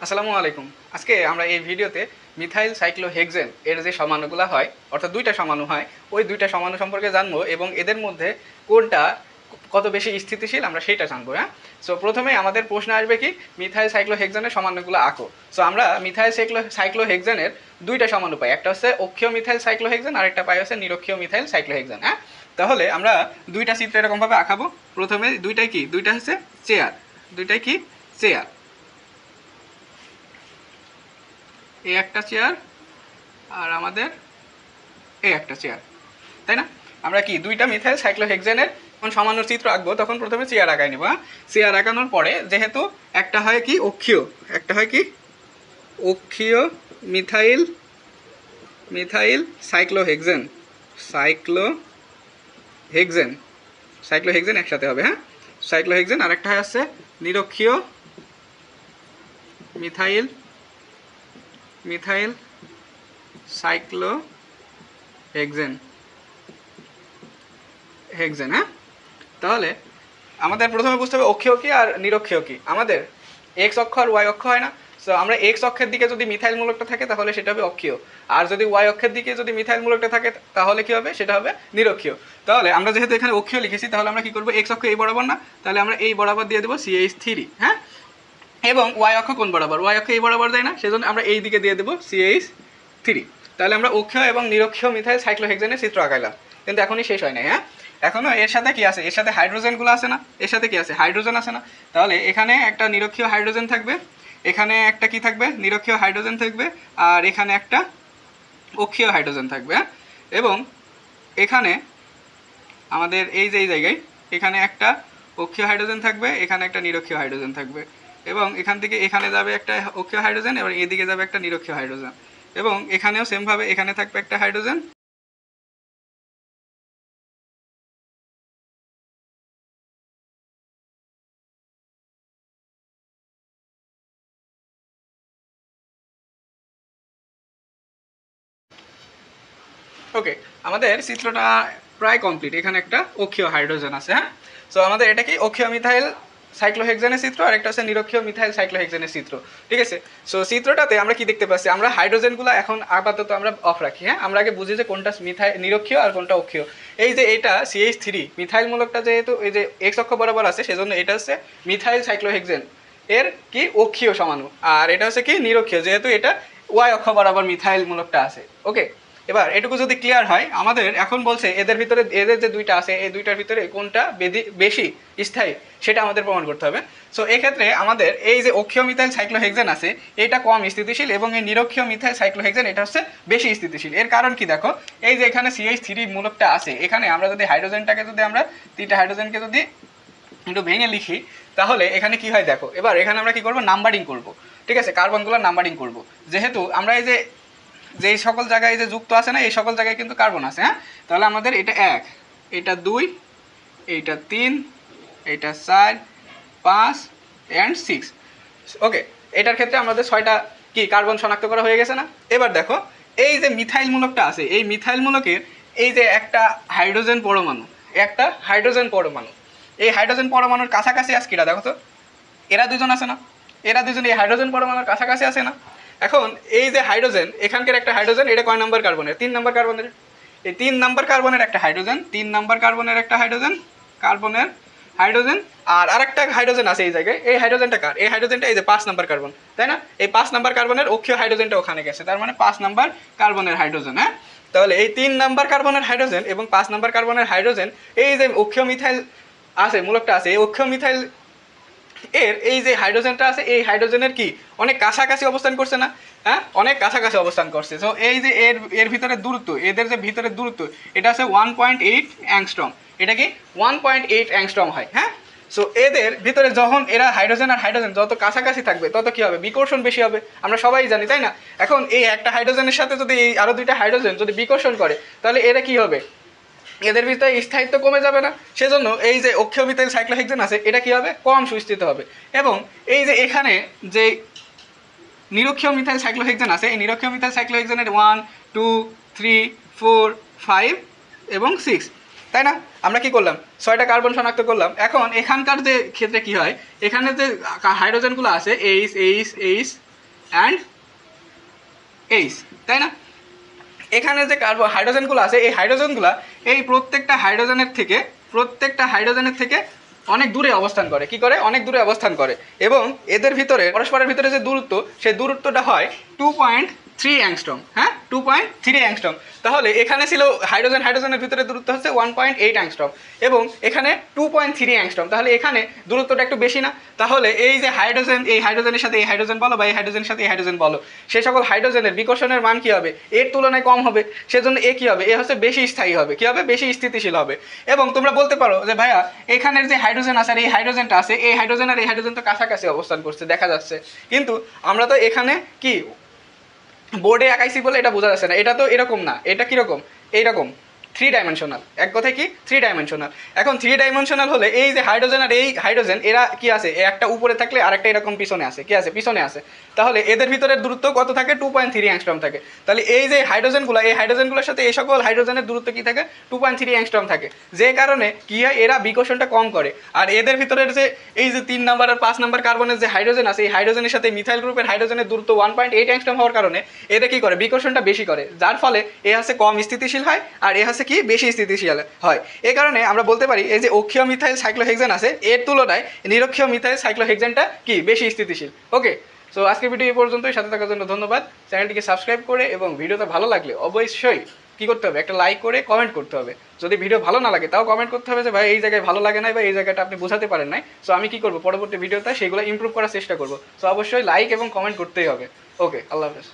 আসসালামু আলাইকুম। আজকে আমরা এই ভিডিওতে মিথাইল সাইক্লোহেক্সেন এর যে সমাণুগুলো হয়, অর্থাৎ দুইটা সমাণু হয়, ওই দুইটা সমাণু সম্পর্কে জানবো এবং এদের মধ্যে কোনটা কত বেশি স্থিতিশীল আমরা সেটা জানবো। হ্যাঁ, সো প্রথমে আমাদের প্রশ্ন আসবে কি, মিথাইল সাইক্লোহেক্সেনের সমাণুগুলো আঁকো। সো আমরা মিথাইল সাইক্লোহেক্সেনের দুইটা সমাণু পাই, একটা হচ্ছে অক্ষীয় মিথাইল সাইক্লোহেক্সেন আর একটা পাই হচ্ছে নিরক্ষীয় মিথাইল সাইক্লোহেক্সেন। হ্যাঁ, তাহলে আমরা দুইটা চিত্র এরকমভাবে আঁকাবো। প্রথমে দুইটাই কি, দুইটা হচ্ছে চেয়ার, দুইটাই কি চেয়ার, এই একটা চেয়ার আর আমাদের এই একটা চেয়ার, তাই না? আমরা কি দুইটা মিথাইল সাইক্লোহেক্সেনের যখন সমান্য চিত্র আঁকবো তখন প্রথমে চেয়ার আঁকাই নেবো। হ্যাঁ, চেয়ার আঁকানোর পরে যেহেতু একটা হয় কি অক্ষীয়, একটা হয় কি অক্ষীয় methyl methyl cyclohexane, cyclohexane cyclohexane একসাথে হবে। হ্যাঁ, সাইক্লোহেক্সেন, আর একটা হচ্ছে নিরক্ষীয় মিথাইল মিথাইল সাইক্লোহেক্সেন হেক্সেন। হ্যাঁ, তাহলে আমাদের প্রথমে বুঝতে হবে অক্ষীয় কি আর নিরক্ষীয় কি। আমাদের এক্স অক্ষ আর ওয়াই অক্ষ হয় না, সো আমরা এক্স অক্ষের দিকে যদি মিথাইল মূলকটা থাকে তাহলে সেটা হবে অক্ষীয়, আর যদি ওয়াই অক্ষের দিকে যদি মিথাইল মূলকটা থাকে তাহলে কি হবে, সেটা হবে নিরক্ষীয়। তাহলে আমরা যেহেতু এখানে অক্ষীয় লিখেছি তাহলে আমরা কি করবো, এক্স অক্ষ এই বরাবর না, তাহলে আমরা এই বরাবর দিয়ে দেবো CH3। হ্যাঁ, এবং ওয়াই অক্ষ কোন বরাবর, ওয়াই অক্ষ এই বরাবর দেয় না, সেজন্য আমরা এই দিকে দিয়ে দেবো CH3। তাহলে আমরা অক্ষীয় এবং নিরক্ষীয় মিথাইল সাইক্লোহেক্সেনের চিত্র আঁকাইলাম, কিন্তু এখনই শেষ হয় নাই। হ্যাঁ, এখনো এর সাথে কি আছে, এর সাথে হাইড্রোজেনগুলো আছে না, এর সাথে কি আছে, হাইড্রোজেন আছে না। তাহলে এখানে একটা নিরক্ষীয় হাইড্রোজেন থাকবে, এখানে একটা কি থাকবে, নিরক্ষীয় হাইড্রোজেন থাকবে, আর এখানে একটা অক্ষীয় হাইড্রোজেন থাকবে। এবং এখানে আমাদের এই যে এই জায়গায় এখানে একটা অক্ষীয় হাইড্রোজেন থাকবে, এখানে একটা নিরক্ষীয় হাইড্রোজেন থাকবে, এবং এখান থেকে এখানে যাবে একটা অক্ষীয় হাইড্রোজেন এবং এদিকে যাবে একটা নিরক্ষীয় হাইড্রোজেন, এবং এখানেও সেমভাবে এখানে থাকবে একটা হাইড্রোজেন। ওকে, আমাদের চিত্রটা প্রায় কমপ্লিট। এখানে একটা অক্ষীয় হাইড্রোজেন আছে। হ্যাঁ, সো আমাদের এটা কি অক্ষীয় মিথাইল সাইক্লোহেক্সেনের চিত্র, আর একটা হচ্ছে নিরক্ষীয় মিথাইল সাইক্লোহেক্সেনের চিত্র। ঠিক আছে, সো চিত্রটাতে আমরা কি দেখতে পাচ্ছি, আমরা হাইড্রোজেনগুলো এখন আপাতত আমরা অফ রাখি। হ্যাঁ, আমরা আগে বুঝি যে কোনটা মিথাইল নিরক্ষীয় আর কোনটা অক্ষীয়। এই যে এটা CH3 মিথাইল মূলকটা যেহেতু এই যে এক্স অক্ষ বরাবর আছে, সেজন্য এটা হচ্ছে মিথাইল সাইক্লোহেক্সেন এর কি অক্ষীয় সমাণু, আর এটা হচ্ছে কি নিরক্ষীয়, যেহেতু এটা ওয়াই অক্ষ বরাবর মিথাইল মূলকটা আছে। ওকে, এবার এটুকু যদি ক্লিয়ার হয়, আমাদের এখন বলছে এদের ভিতরে, এদের যে দুইটা আছে এই দুইটার ভিতরে কোনটা বেশি স্থায়ী সেটা আমাদের প্রমাণ করতে হবে। সো এক্ষেত্রে আমাদের এই যে অক্ষীয় মিথাইল সাইক্লোহেক্সেন আছে এটা কম স্থিতিশীল, এবং এই নিরক্ষীয় মিথাইল সাইক্লোহেক্সেন এটা হচ্ছে বেশি স্থিতিশীল। এর কারণ কি দেখো, এই যে এখানে CH3 মূলকটা আছে, এখানে আমরা যদি হাইড্রোজেনটাকে যদি আমরা তিনটা হাইড্রোজেনকে যদি একটু ভেঙে লিখি তাহলে এখানে কি হয় দেখো। এবার এখানে আমরা কি করব, নাম্বারিং করব। ঠিক আছে, কার্বনগুলো নাম্বারিং করব, যেহেতু আমরা এই যে যেই সকল জায়গায় যে যুক্ত আছে না, এই সকল জায়গায় কিন্তু কার্বন আছে। হ্যাঁ, তাহলে আমাদের এটা 1, এটা 2, এইটা 3, এইটা 4, 5 and 6। ওকে, এটার ক্ষেত্রে আমাদের 6টা কি কার্বন শনাক্ত করা হয়ে গেছে না। এবার দেখো এই যে মিথাইল মূলকটা আছে, এই মিথাইল মূলকের এই যে একটা হাইড্রোজেন পরমাণু, একটা হাইড্রোজেন পরমাণু, এই হাইড্রোজেন পরমাণুর কাছাকাছি আছে কিনা দেখো তো, এরা দুজন আছে না, এরা দুজন এই হাইড্রোজেন পরমাণুর কাছাকাছি আছে না। এখন এই যে হাইড্রোজেন, এখানকার একটা হাইড্রোজেন, এটা কয় নাম্বার কার্বনের, 3 নাম্বার কার্বনের, এই 3 নাম্বার কার্বনের একটা হাইড্রোজেন, 3 নাম্বার কার্বনের একটা হাইড্রোজেন, কার্বনের হাইড্রোজেন, আর আরেকটা হাইড্রোজেন আছে এই জায়গায়। এই হাইড্রোজেনটা কার, এই হাইড্রোজেনটা এই যে 5 নাম্বার কার্বন, তাই না? এই 5 নাম্বার কার্বনের অক্ষীয় হাইড্রোজেনটা ওখানে গেছে, তার মানে 5 নাম্বার কার্বনের হাইড্রোজেন। হ্যাঁ, তাহলে এই 3 নাম্বার কার্বনের হাইড্রোজেন এবং 5 নাম্বার কার্বনের হাইড্রোজেন, এই যে অক্ষীয় মিথাইল আছে মূলকটা আছে, এই অক্ষীয় মিথাইল এর এই যে হাইড্রোজেনটা আছে, এই হাইড্রোজেনের কি অনেক কাছাকাছি অবস্থান করছে না। হ্যাঁ, অনেক কাছাকাছি অবস্থান করছে। সো এই যে এর ভিতরে দূরত্ব, এদের যে ভিতরের দূরত্ব, এটা আছে 1.8 অ্যাংস্ট্রম। এটা কি 1.8 অ্যাংস্ট্রম হয়। হ্যাঁ, সো এদের ভিতরে যখন এরা হাইড্রোজেন আর হাইড্রোজেন যত কাছাকাছি থাকবে তত কি হবে, বিকর্ষণ বেশি হবে, আমরা সবাই জানি, তাই না? এখন এই একটা হাইড্রোজেনের সাথে যদি এই আরো দুইটা হাইড্রোজেন যদি বিকর্ষণ করে তাহলে এরা কি হবে, এদের ভিতরে স্থায়িত্ব কমে যাবে না। সেজন্য এই যে অক্ষীয় মিথাইল সাইক্লোহেক্সেন আছে এটা কি হবে, কম সুস্থিত হবে। এবং এই যে এখানে যে নিরক্ষীয় মিথাইল সাইক্লোহেক্সেন আছে, এই নিরক্ষীয় মিথাইল সাইক্লোহেক্সেনের 1, 2, 3, 4, 5 এবং 6, তাই না? আমরা কি করলাম, 6টা কার্বন শনাক্ত করলাম। এখন এখানকার যে ক্ষেত্রে কি হয়, এখানে যে হাইড্রোজেনগুলো আছে H H H and H, তাই না? এখানে যে হাইড্রোজেনগুলো আছে এই হাইড্রোজেনগুলো এই প্রত্যেকটা হাইড্রোজেনের থেকে অনেক দূরে অবস্থান করে। কি করে? অনেক দূরে অবস্থান করে। এবং এদের ভিতরে পরস্পরের ভিতরে যে দূরত্ব, সেই দূরত্বটা হয় 2.3 অ্যাংস্ট্রম। হ্যাঁ, 2.3 অ্যাংস্ট্রম। তাহলে এখানে ছিল হাইড্রোজেনের ভিতরে দূরত্ব হচ্ছে 1.8 অ্যাংস্ট্রম এবং এখানে 2.3 অ্যাংস্ট্রম। তাহলে এখানে দূরত্বটা একটু বেশি না? তাহলে এই যে হাইড্রোজেন, এই হাইড্রোজেনের সাথে এই হাইড্রোজেন বলো বা এই হাইড্রোজেনের সাথে এই হাইড্রোজেন বলো, সেই সকল হাইড্রোজেনের বিকর্ষণের মান কী হবে? এর তুলনায় কম হবে। সেজন্য এ কী হবে? এ হচ্ছে বেশি স্থায়ী হবে। কী হবে? বেশি স্থিতিশীল হবে। এবং তোমরা বলতে পারো যে ভাইয়া এখানের যে হাইড্রোজেন আছে আর এই হাইড্রোজেনটা আছে, এই হাইড্রোজেন আর এই হাইড্রোজেন তো কাছাকাছি অবস্থান করছে, দেখা যাচ্ছে, কিন্তু আমরা তো এখানে কি বোর্ডে আঁকাইছি বলে এটা বোঝা যাচ্ছে না। এটা তো এরকম না, এটা কীরকম? এইরকম 3 ডাইমেনশনাল। এক কথায় কি 3 ডাইমেনশনাল। এখন 3 ডাইমেনশনাল হলে এই যে হাইড্রোজেন আর এই হাইড্রোজেন এরা কি আছে? একটা উপরে থাকলে আরেকটা এরকম পিছনে আছে। কি আছে? পিছনে আছে। তাহলে এদের ভিতরের দূরত্ব কত থাকে? 2.3 অ্যাংস্ট্রম থাকে। তাহলে এই যে হাইড্রোজেনগুলো, এই হাইড্রোজেনগুলোর সাথে এই সকল হাইড্রোজেনের দূরত্ব কি থাকে? 2.3 অ্যাংস্ট্রম থাকে। যে কারণে কি হয়? এরা বিকর্ষণটা কম করে। আর এদের ভিতরের যে এই যে 3 নাম্বার আর 5 নাম্বার কার্বনের যে হাইড্রোজেন আছে, এই হাইড্রোজেনের সাথে মিথাইল গ্রুপের হাইড্রোজেনের দূরত্ব 1.8 অ্যাংস্ট্রম হওয়ার কারণে এদের কি করে? বিকর্ষণটা বেশি করে, যার ফলে এ হচ্ছে কম স্থিতিশীল হয় আর এ হচ্ছে কি বেশি স্থিতিশীল হয়। এই কারণে আমরা বলতে পারি এই যে অক্ষীয় মিথাইল সাইক্লোহেক্সেন আছে এর তুলনায় নিরক্ষীয় মিথাইল সাইক্লোহেক্সেনটা কি বেশি স্থিতিশীল। ওকে, সো আজকের ভিডিও এই পর্যন্তই। সাথে থাকার জন্য ধন্যবাদ। চ্যানেলটিকে সাবস্ক্রাইব করে এবং ভিডিওটা ভালো লাগলে অবশ্যই কী করতে হবে? একটা লাইক করে কমেন্ট করতে হবে। যদি ভিডিও ভালো না লাগে তাও কমেন্ট করতে হবে যে ভাই এই জায়গায় ভালো লাগে নাই বা এই জায়গাটা আপনি বোঝাতে পারেন নাই। সো আমি কী করবো? পরবর্তী ভিডিওতে সেগুলো ইমপ্রুভ করার চেষ্টা করবো। সো অবশ্যই লাইক এবং কমেন্ট করতেই হবে। ওকে, আল্লাহ হাফেজ।